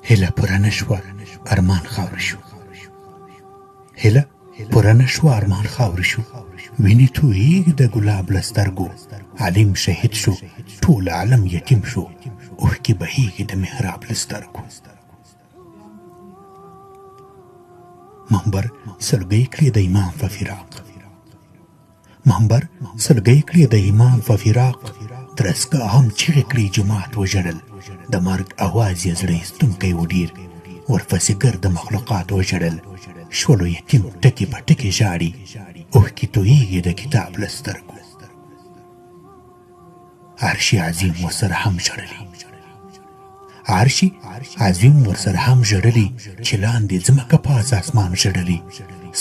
هله پوره نشوه ارمان خاورې شو. هله پوره نشوه ارمان خاورې شو. وینې تویېږي د ګلاب له سترګو. عالم شهید شو ټول عالم یتیم شو. اوښکې بهیږي د محراب له سترګو. منبر سلګۍ کړي د امام په فراق. منبر سلګۍ کړي د امام په فراق. ترسکا هم چیغې کړي جماعت وژړل. د مرګ اواز یې زړه ایستونکی و ډېر. ورپسې ګرد مخلوقات وژړل. شولو یتیم ټکي په ټکي ژاړي. اوښکې تویېږي د کتاب له سترګو. عرشي عظیم ورسره هم ژړلي. عرشي عظیم ورسره هم ژړلي چې لاندې ځمکه پاس اسمان ژړلي.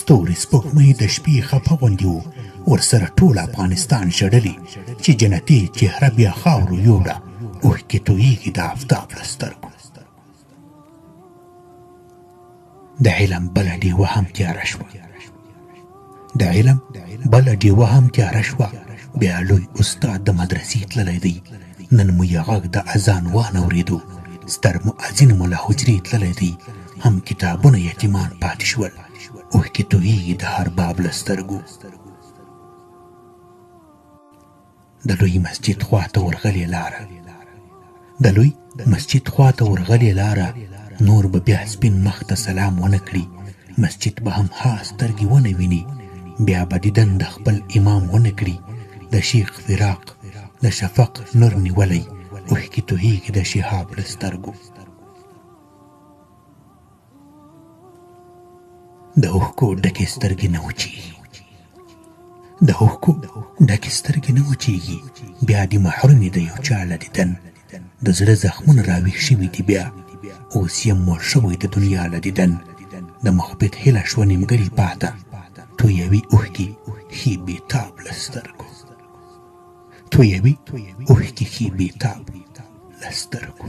ستوري سپوږمۍ د شپې خفه غوندې وو. ورسره ټول افغانستان ژړلي چې جنتي چهره بیا خاورو یوړه. اوښکې تویېږي د آفتاب له سترګو. د علم بله ډیوه هم تیاره شوه. د علم بله ډیوه هم تیاره شوه. بیا لوی استاد د مدرسې تللی دی. نن مو یې غږ د اذان وانورېدو. ستر مؤذن مو له حجرې تللی دی. هم کتابونه یتیمان پاتې شول. اوښکې تویېږي د هر باب له سترګو. د لوی مسجد خواته ورغلې لاره. د لوی مسجد خواته ورغلې لاره. نور به بیا سپین مخ ته سلام ونه کړي. مسجد به هم ها سترګې ونه ویني. بیا به دیدن د خپل امام ونه کړي. د شیخ فراق د شفق نور نیولی. اوښکې تویېږي د شهاب له سترګو. د اوښکو ډکې سترګې نه وچېږي. د اوښکو ډکې سترګې نه وچېږي. بیا دې محرومې د یو چا له دیدن. د زړه زخمونه راویښ شوي دي بیا. اوس یې مړ شوی د دنیا له دیدن. د مخبت هیله شوه نیمګړې پاته. تویوي اوښکې ښې بېتاب له سترګو. تویوي اوښکې ښې بېتاب له سترګو.